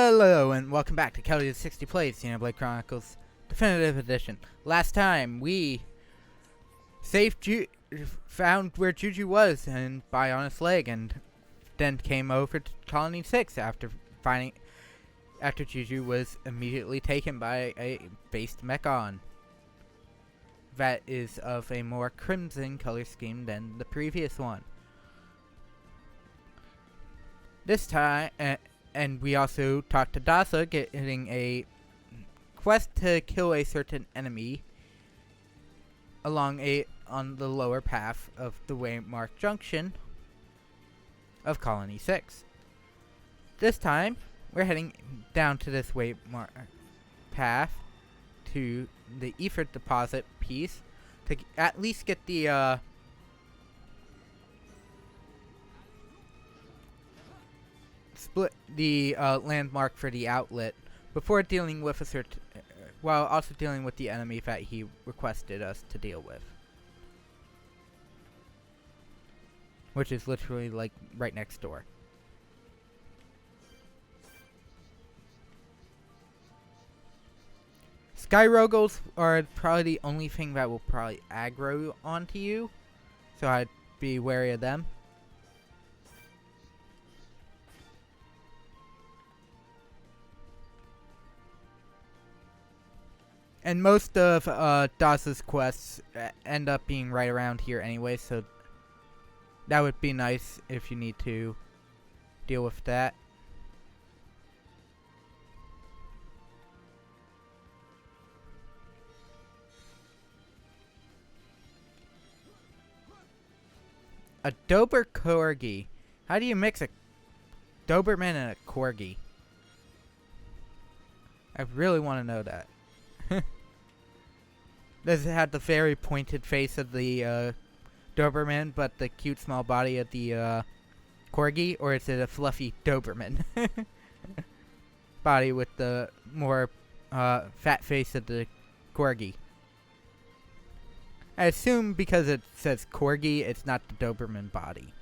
Hello and welcome back to Kelly's 60 Plays Xenoblade Chronicles Definitive Edition. Last time we found where Juju was and Bionis leg, and then came over to Colony 6 after Juju was immediately taken by a based Mechon that is of a more crimson color scheme than the previous one. This time, and we also talked to Dasa, getting a quest to kill a certain enemy on the lower path of the Waymark Junction of Colony 6. This time, we're heading down to this Waymark path to the ether deposit piece to at least get the landmark for the outlet before dealing with while also dealing with the enemy that he requested us to deal with, which is literally like right next door. Skyrogals are probably the only thing that will probably aggro onto you, so I'd be wary of them. And most of Dasa's quests end up being right around here anyway, so that would be nice if you need to deal with that. A Dober Corgi. How do you mix a Doberman and a Corgi? I really want to know that. Does it have the very pointed face of the Doberman, but the cute small body of the Corgi, or is it a fluffy Doberman body with the more fat face of the Corgi? I assume because it says Corgi, it's not the Doberman body.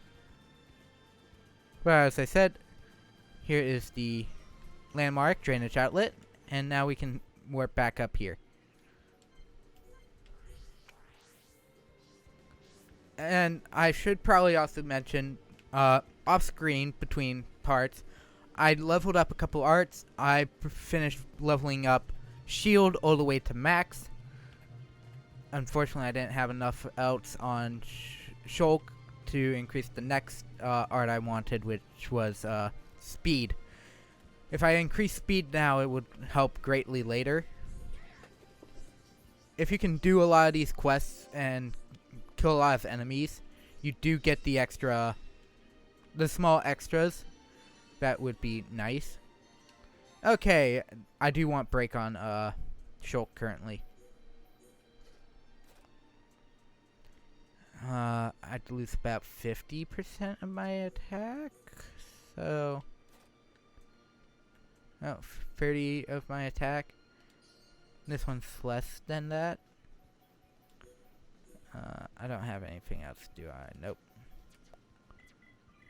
But as I said, here is the landmark drainage outlet, and now we can warp back up here. And I should probably also mention, off screen between parts, I leveled up a couple arts. I finished leveling up Shield all the way to max. Unfortunately, I didn't have enough else on Shulk to increase the next art I wanted, which was Speed. If I increase Speed now, it would help greatly later. If you can do a lot of these quests and kill a lot of enemies, you do get the small extras. That would be nice. Okay, I do want break on Shulk currently. I'd lose about 50% of my attack, so 30 of my attack. This one's less than that. I don't have anything else, do I? Nope.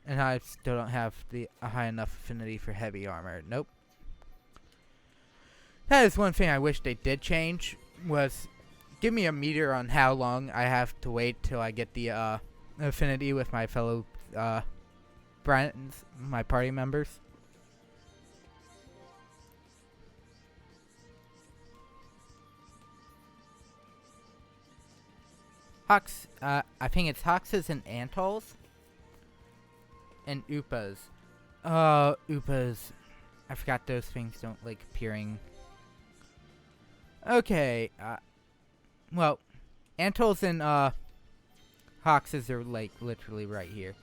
And I still don't have a high enough affinity for heavy armor. Nope. That is one thing I wish they did change, was give me a meter on how long I have to wait till I get the affinity with my fellow friends, my party members. Hawks, I think it's Hoxes and Antols. And Upas. Upas. I forgot those things don't like appearing. Okay, well, Antols and Hoxes are like literally right here.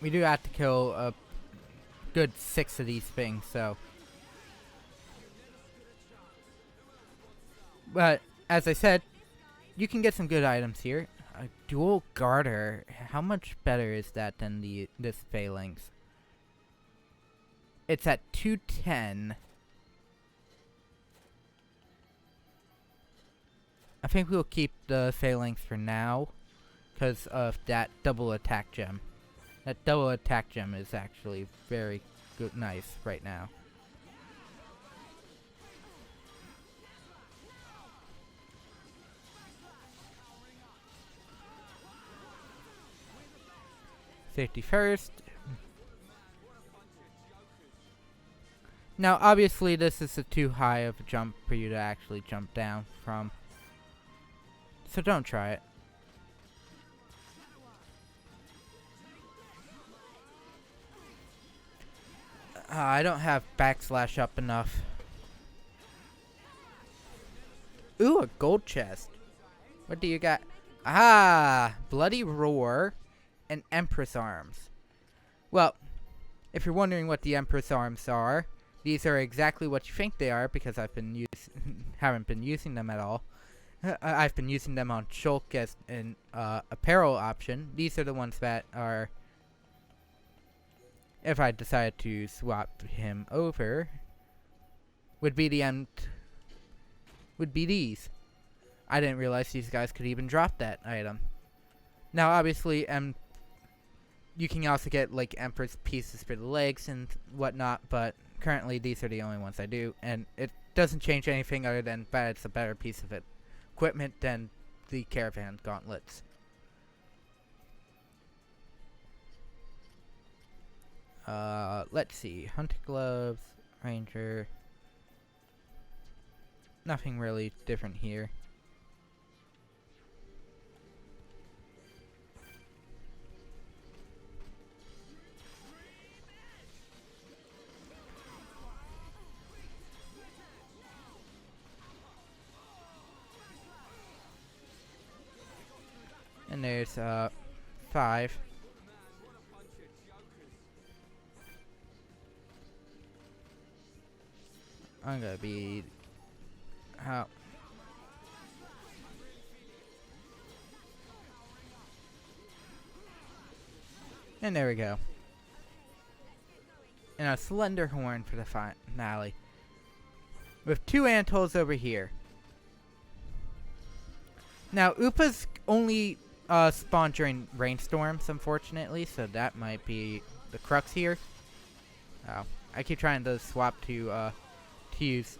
We do have to kill a good 6 of these things, so. But, as I said, you can get some good items here. A dual garter. How much better is that than this phalanx? It's at 210. I think we'll keep the phalanx for now because of that double attack gem. That double attack gem is actually very good, nice right now. Safety first. Now, obviously, this is too high of a jump for you to actually jump down from. So don't try it. I don't have backslash up enough. Ooh, a gold chest. What do you got? Ah, Bloody Roar and Empress Arms. Well, if you're wondering what the Empress Arms are, these are exactly what you think they are because I've been haven't been using them at all. I've been using them on Shulk as an apparel option. These are the ones that are, if I decide to swap him over, would be these. I didn't realize these guys could even drop that item. Now, obviously, you can also get like Empress pieces for the legs and whatnot, but currently these are the only ones I do, and it doesn't change anything other than that it's a better piece of equipment than the Caravan Gauntlets. Let's see. Hunting Gloves, Ranger. Nothing really different here. And there's 5. I'm gonna be out. And there we go. And a slender horn for the finale. With 2 Antals over here. Now, Upas only spawn during rainstorms, unfortunately, so that might be the crux here. Oh, I keep trying to swap to use.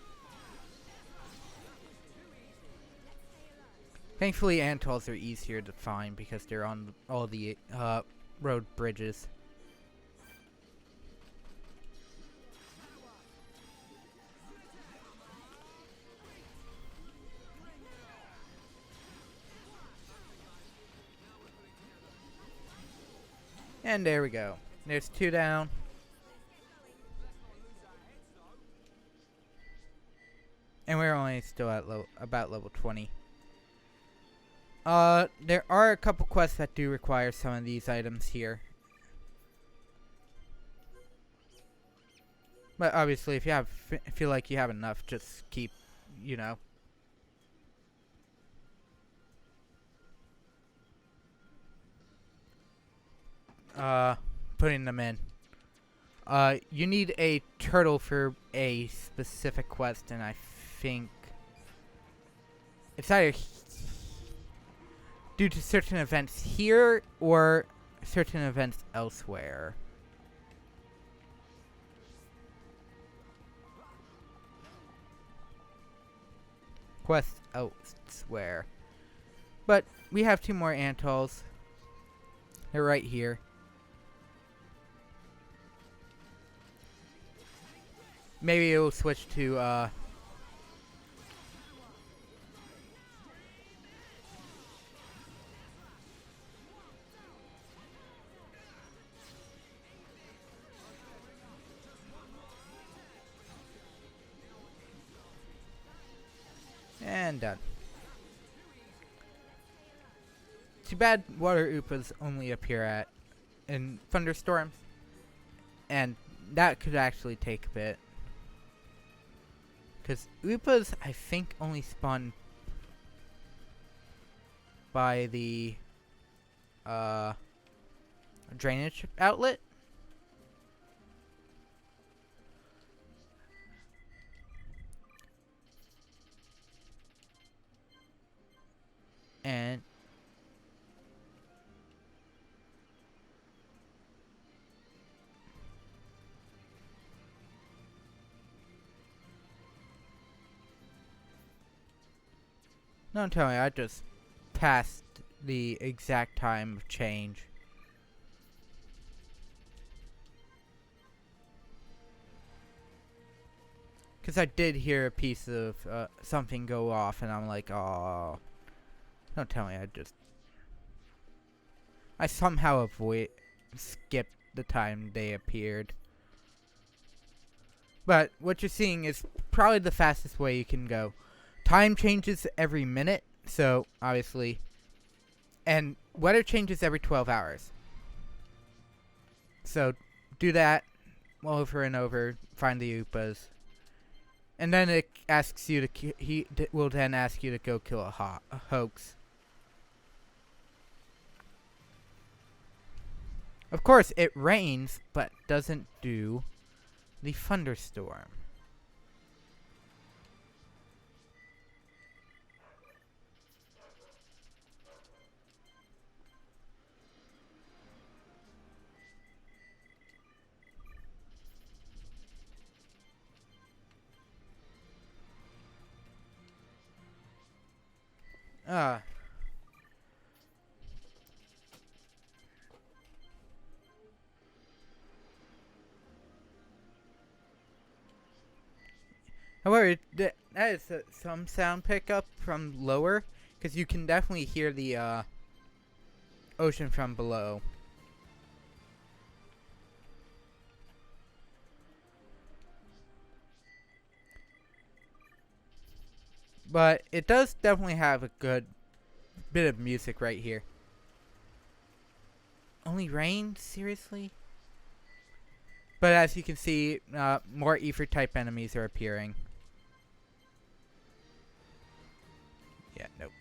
Thankfully, Antals are easier to find because they're on all the road bridges. And there we go. There's 2 down. And we're only still at about level 20. There are a couple quests that do require some of these items here. But obviously, if you feel like you have enough, just keep, you know. Putting them in. You need a turtle for a specific quest, and I think it's either due to certain events here or certain events elsewhere. Quest elsewhere. But we have 2 more Antals. They're right here. Maybe it'll switch to and done. Too bad water Upas only appear in thunderstorms, and that could actually take a bit. Because Upas, I think, only spawn by the drainage outlet. Don't tell me I just passed the exact time of change. Because I did hear a piece of something go off, and I'm like, oh. Don't tell me I somehow skipped the time they appeared. But what you're seeing is probably the fastest way you can go. Time changes every minute, so obviously. And weather changes every 12 hours. So do that over and over, find the Upas. And then it asks you to he will then ask you to go kill a hoax. Of course, it rains, but doesn't do the thunderstorm. However, that is some sound pickup from lower, because you can definitely hear the ocean from below. But it does definitely have a good bit of music right here. Only rain? Seriously? But as you can see, more ether type enemies are appearing. Yeah, nope.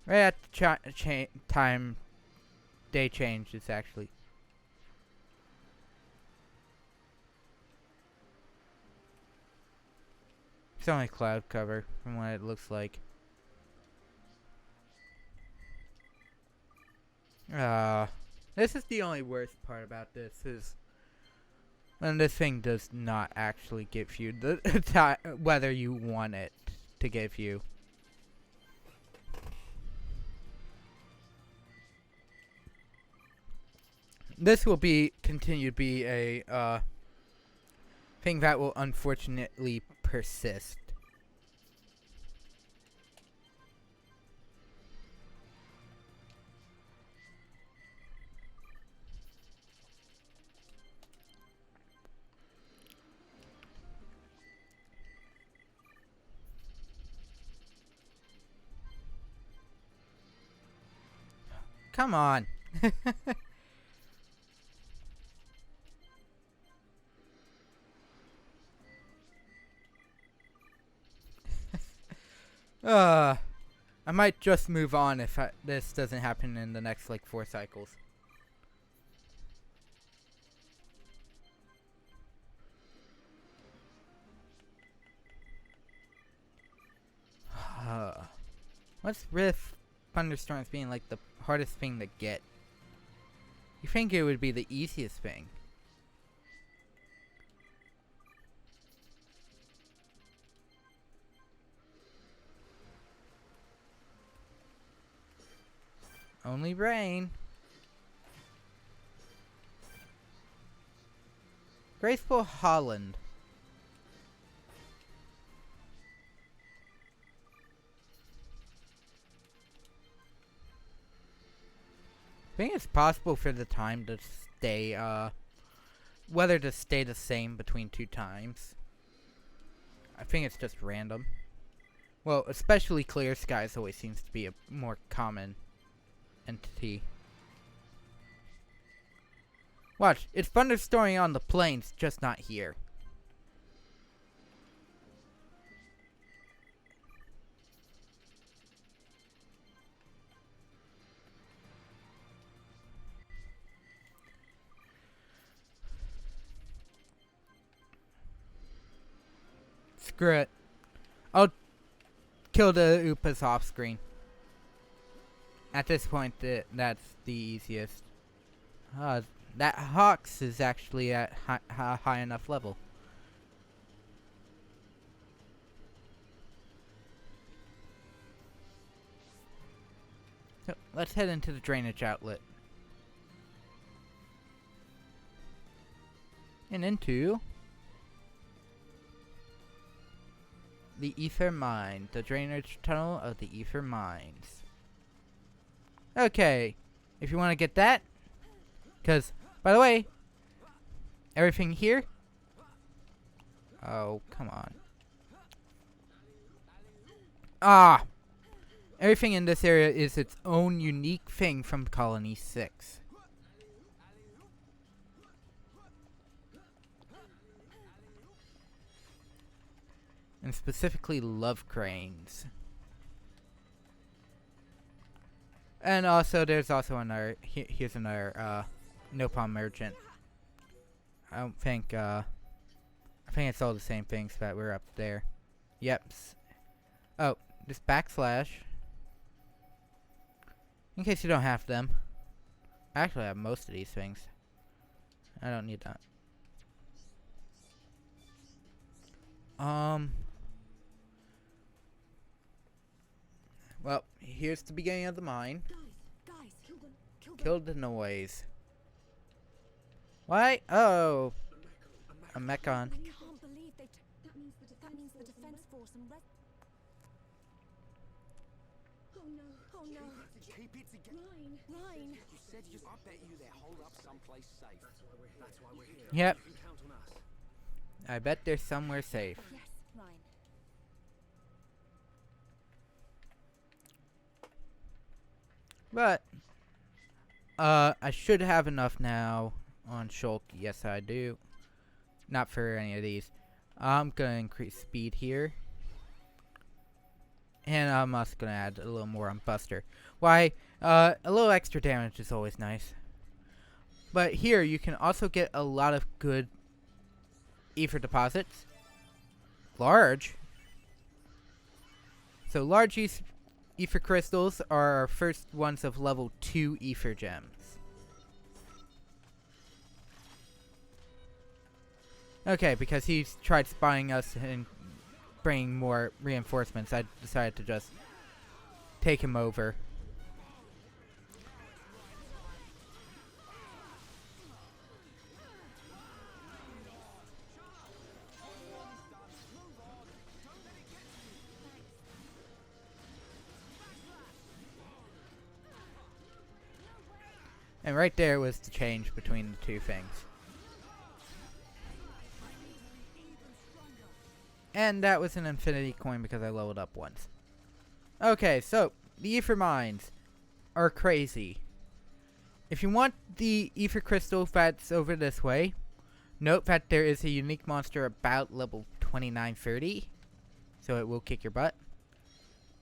Right at the time day change is actually. It's only cloud cover from what it looks like. This is the only worst part about this is when this thing does not actually give you the whether you want it to give you. This will continue to be a thing that will unfortunately persist. Come on. I might just move on if this doesn't happen in the next, like, 4 cycles. What's with thunderstorms being, like, the hardest thing to get? You think it would be the easiest thing. Only rain. Graceful Holland. I think it's possible for the time to stay, whether to stay the same between 2 times. I think it's just random. Well, especially clear skies always seems to be a more common entity. Watch, it's thunderstorming on the plains, just not here. Screw it. I'll kill the Upas off screen. At this point, that's the easiest. That Hawks is actually at high enough level. So let's head into the drainage outlet. And into the Ether Mine, the drainage tunnel of the Ether Mines. Okay, if you want to get that, because, by the way, everything here, oh, come on. Everything in this area is its own unique thing from Colony 6. And specifically love cranes. And also, there's also another, here's another, Nopal merchant. I don't think, I think it's all the same things that were up there. Yep. Oh, this backslash. In case you don't have them. I actually have most of these things. I don't need that. Well, here's the beginning of the mine. Guys, Kill the noise. Why? Oh, a mechon. I can't believe they. That means the defense force and red. Oh no! Keep it together. Ryan. You said you. I bet you they're holed up someplace safe. That's why we're here. Yep. You can count on us. I bet they're somewhere safe. Yes, Ryan. But, I should have enough now on Shulk. Yes, I do. Not for any of these. I'm gonna increase speed here. And I'm also gonna add a little more on Buster. Why? A little extra damage is always nice. But here, you can also get a lot of good ether deposits. Large. So large ether crystals are our first ones of level 2 ether gems. Okay, because he's tried spying us and bringing more reinforcements, I decided to just take him over. And right there was the change between the two things. And that was an infinity coin because I leveled up once. Okay, so the ether mines are crazy. If you want the ether crystal that's over this way, note that there is a unique monster about level 2930. So it will kick your butt.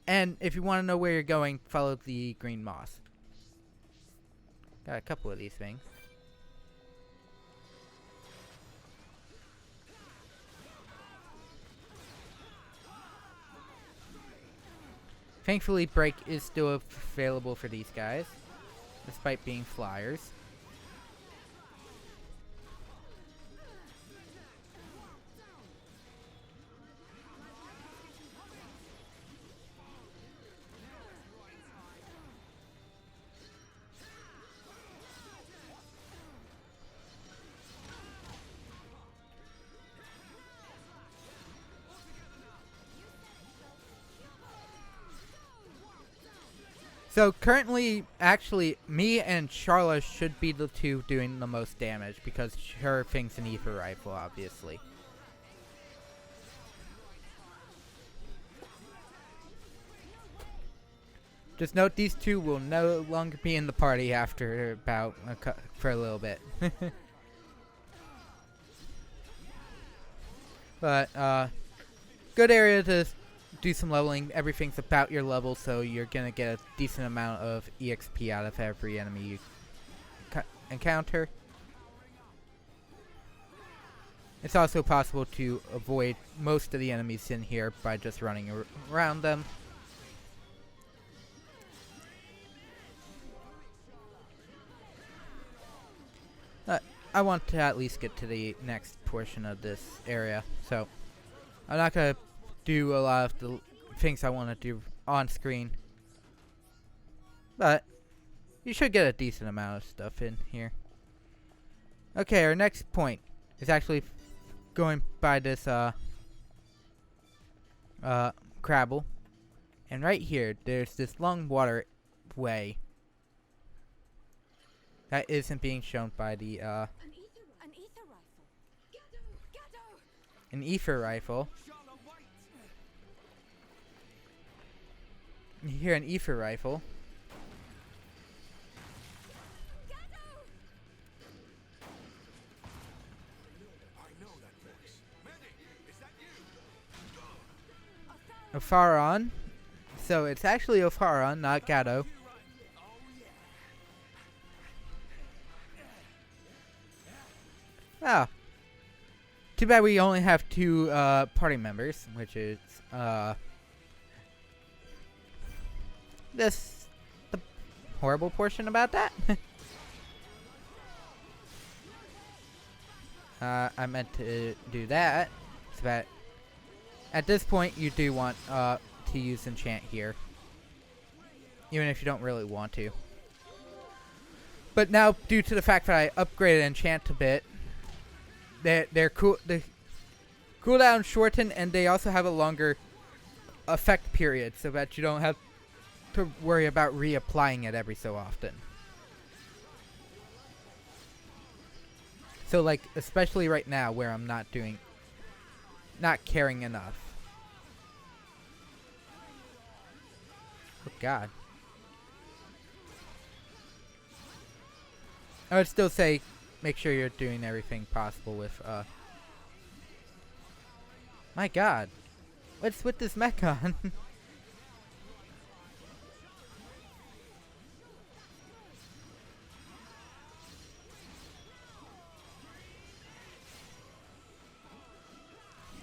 And if you want to know where you're going, follow the green moss. Got a couple of these things. Thankfully, break is still available for these guys, despite being flyers. So currently, actually, me and Charla should be the two doing the most damage because her thing's an ether rifle, obviously. Just note these two will no longer be in the party after about for a little bit. But good area to do some leveling. Everything's about your level, so you're gonna get a decent amount of EXP out of every enemy you encounter. It's also possible to avoid most of the enemies in here by just running around them. I want to at least get to the next portion of this area, so I'm not gonna do a lot of the things I want to do on screen, but you should get a decent amount of stuff in here. Okay, our next point is actually going by this Crabble, and right here there's this long waterway that isn't being shown by the An ether rifle. Gatto! an ether rifle. You hear an ether rifle. Opharon. So it's actually Opharon, not Gatto. Oh. Too bad we only have 2 party members, which is this the horrible portion about that. I meant to do that, so that at this point you do want to use enchant here, even if you don't really want to. But now, due to the fact that I upgraded enchant a bit, the cooldown shorten, and they also have a longer effect period, so that you don't have to worry about reapplying it every so often. So, like, especially right now where I'm not caring enough. Oh God. I would still say make sure you're doing everything possible with my God. What's with this mech on?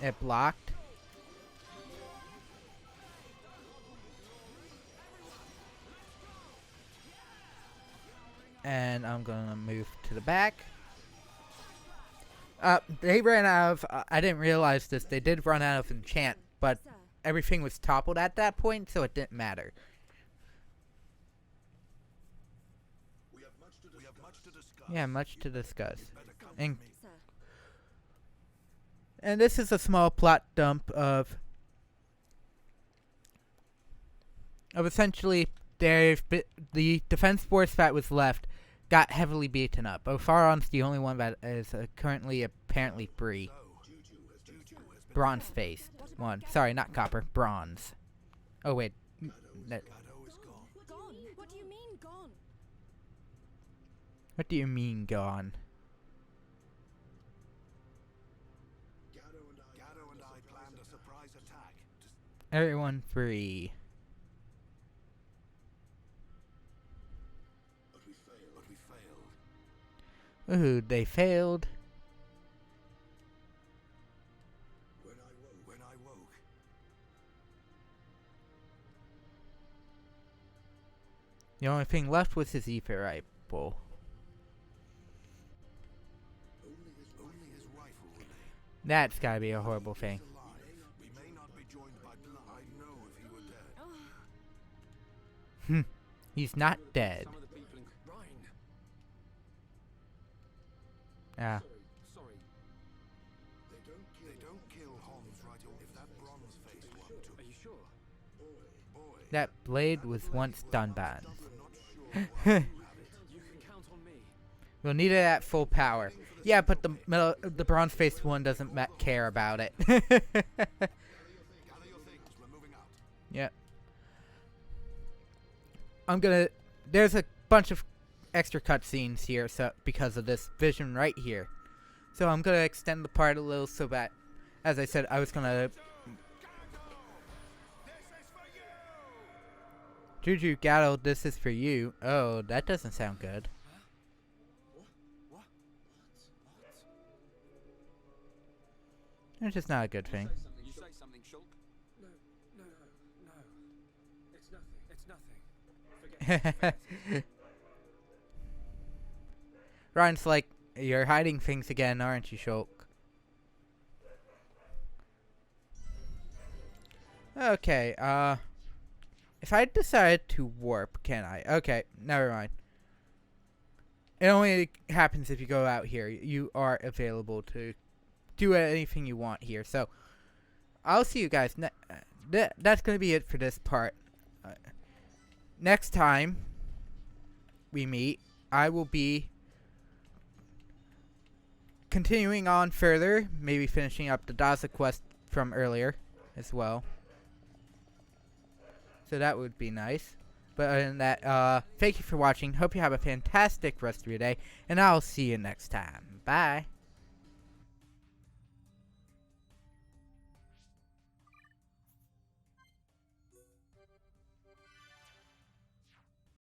It blocked. And I'm gonna move to the back. They ran out of, I didn't realize this, they did run out of enchant, but everything was toppled at that point, so it didn't matter. Yeah, much to discuss. And this is a small plot dump of essentially the defense force that was left got heavily beaten up. Opharon's the only one that is currently apparently free. Bronze-faced one. Sorry, not copper. Bronze. Oh, wait. That. Gone? What do you mean, gone? What do you mean, gone? Gatto and I planned a surprise attack. Everyone free. But we failed. Ooh, they failed. When I woke, The only thing left was his ether rifle. only his rifle remained. That's gotta be a horrible thing. Alive. We may not be joined by blood. I'd know if he were dead. He's not dead. Some of the people in Ryan. Ah. Sorry. They don't kill Holmes right away. If that bronze face one took. Are you sure? Boy. That blade was once Dunban's. I'm not sure. You can count on me. We'll need it at full power. Yeah, but the bronze-faced one doesn't care about it. Gather your things. We're moving out. Yep. There's a bunch of extra cutscenes here, so because of this vision right here. So I'm gonna extend the part a little so that, as I said, I was gonna. Juju Gatto, this is for you. Oh, that doesn't sound good. What? It's just not a good thing. You say something, Shulk? No. It's nothing. Forget it. Ryan's like, You're hiding things again, aren't you, Shulk? Okay, if I decide to warp, can I? Okay, never mind. It only happens if you go out here. You are available to do anything you want here. So, I'll see you guys. That's going to be it for this part. Next time we meet, I will be continuing on further. Maybe finishing up the Daza quest from earlier as well. So that would be nice. But other than that, thank you for watching. Hope you have a fantastic rest of your day. And I'll see you next time. Bye.